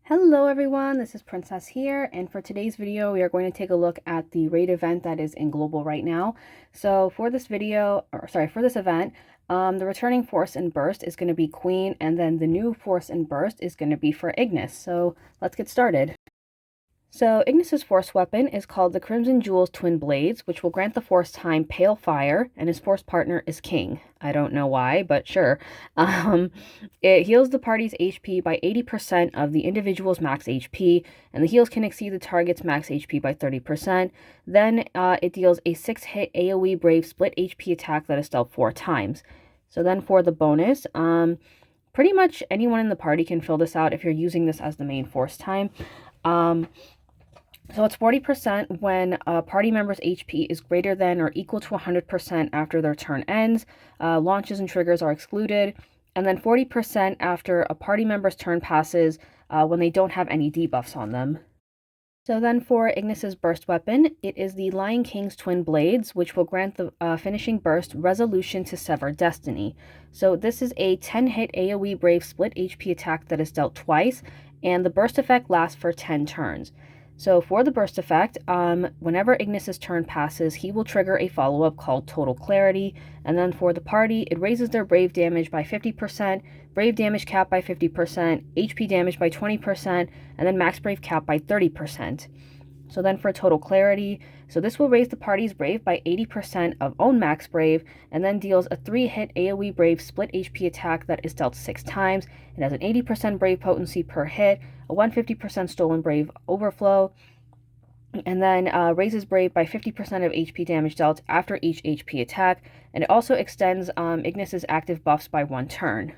Hello everyone, this is Princess here, and for today's video we are going to take a look at the raid event that is in global right now. So for this video, for this event, the returning force and burst is going to be Queen, and then the new force and burst is going to be for Ignis. So let's get started. So Ignis's force weapon is called the Crimson Jewel's Twin Blades, which will grant the force time Pale Fire, and his force partner is King. I don't know why, but sure. It heals the party's HP by 80% of the individual's max HP, and the heals can exceed the target's max HP by 30%. Then it deals a 6-hit AoE Brave split HP attack that is dealt 4 times. So then for the bonus, pretty much anyone in the party can fill this out if you're using this as the main force time. So it's 40% when a party member's HP is greater than or equal to 100% after their turn ends. Launches and triggers are excluded. And then 40% after a party member's turn passes when they don't have any debuffs on them. So then for Ignis's burst weapon, it is the Lion King's Twin Blades, which will grant the finishing burst Resolution to Sever Destiny. So this is a 10-hit AoE Brave split HP attack that is dealt twice, and the burst effect lasts for 10 turns. So for the burst effect, whenever Ignis's turn passes, he will trigger a follow-up called Total Clarity, and then for the party, it raises their Brave damage by 50%, Brave damage cap by 50%, HP damage by 20%, and then max Brave cap by 30%. So then for Total Clarity, so this will raise the party's Brave by 80% of own max Brave, and then deals a 3-hit AoE Brave split HP attack that is dealt 6 times. It has an 80% Brave potency per hit, a 150% stolen Brave overflow, and then raises Brave by 50% of HP damage dealt after each HP attack, and it also extends Ignis's active buffs by 1 turn.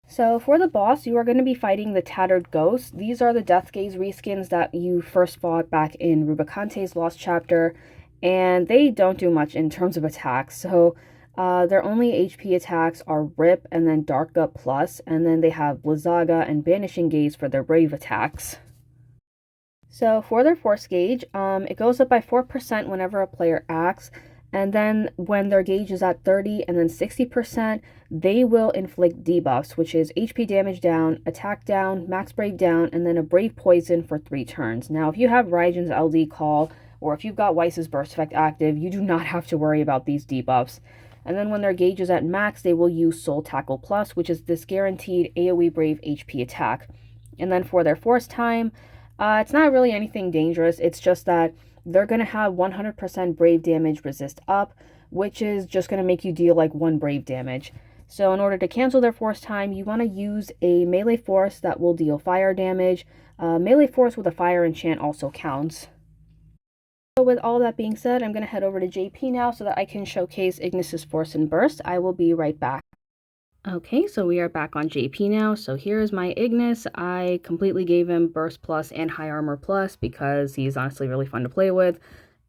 So for the boss, you are going to be fighting the Tattered Ghost. These are the Death Gaze reskins that you first fought back in Rubicante's Lost Chapter, and they don't do much in terms of attacks. So their only HP attacks are Rip and then Dark Gut Plus, and then they have Blizzaga and Banishing Gaze for their Brave attacks. So for their force gauge, it goes up by 4% whenever a player acts, and then when their gauge is at 30 and then 60%, they will inflict debuffs, which is HP damage down, attack down, max Brave down, and then a Brave poison for 3 turns. Now, if you have Raigen's LD call, or if you've got Weiss's burst effect active, you do not have to worry about these debuffs. And then when their gauge is at max, they will use Soul Tackle Plus, which is this guaranteed AoE Brave HP attack. And then for their force time, it's not really anything dangerous. It's just that they're going to have 100% Brave damage resist up, which is just going to make you deal like 1 Brave damage. So in order to cancel their force time, you want to use a melee force that will deal fire damage. Melee force with a fire enchant also counts. So with all that being said, I'm going to head over to JP now so that I can showcase Ignis's force and burst. I will be right back. Okay, so we are back on JP now. So here's my Ignis. I completely gave him Burst Plus and High Armor Plus because he's honestly really fun to play with.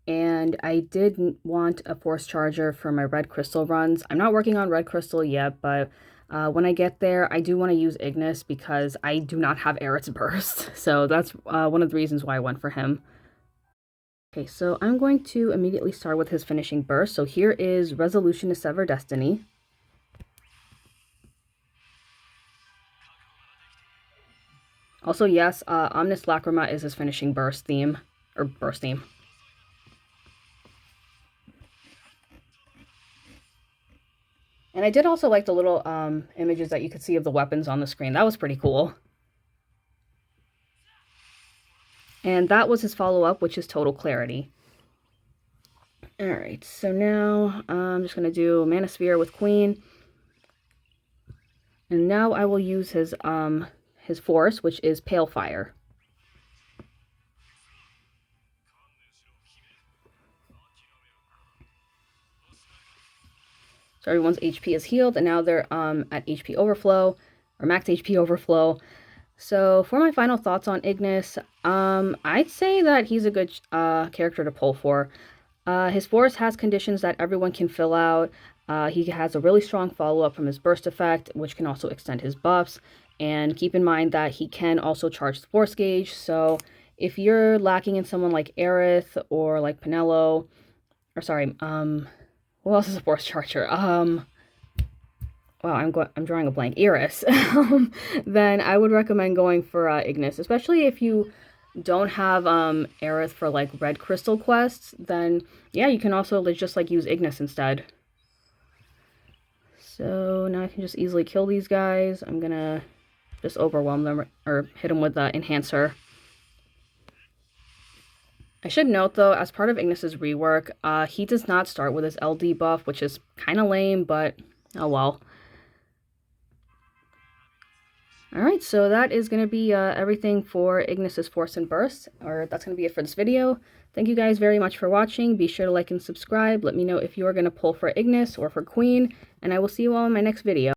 And I did want a Force Charger for my Red Crystal runs. I'm not working on Red Crystal yet, but when I get there, I do want to use Ignis because I do not have Aerith's Burst. So that's one of the reasons why I went for him. Okay, so I'm going to immediately start with his finishing burst. So here is Resolution to Sever Destiny. Also, yes, Omnis Lacrima is his finishing burst theme, or burst theme. And I did also like the little images that you could see of the weapons on the screen. That was pretty cool. And that was his follow-up, which is Total Clarity. Alright, so now I'm just going to do Mana Sphere with Queen. And now I will use his force, which is Pale Fire. So everyone's HP is healed, and now they're at HP overflow, or max HP overflow. So for my final thoughts on Ignis, I'd say that he's a good character to pull for. His force has conditions that everyone can fill out. He has a really strong follow-up from his burst effect, which can also extend his buffs. And keep in mind that he can also charge the force gauge. So if you're lacking in someone like Aerith or like Penelo, or sorry, who else is a force charger? wow, I'm drawing a blank, Iris, then I would recommend going for Ignis, especially if you don't have Aerith for like red crystal quests. Then yeah, you can also just like use Ignis instead. So now I can just easily kill these guys. I'm gonna just overwhelm them or hit them with the enhancer. I should note though, as part of Ignis's rework, he does not start with his LD buff, which is kind of lame, but oh well. Alright, so that is going to be everything for Ignis's Force and Burst, or that's going to be it for this video. Thank you guys very much for watching. Be sure to like and subscribe. Let me know if you are going to pull for Ignis or for Queen, and I will see you all in my next video.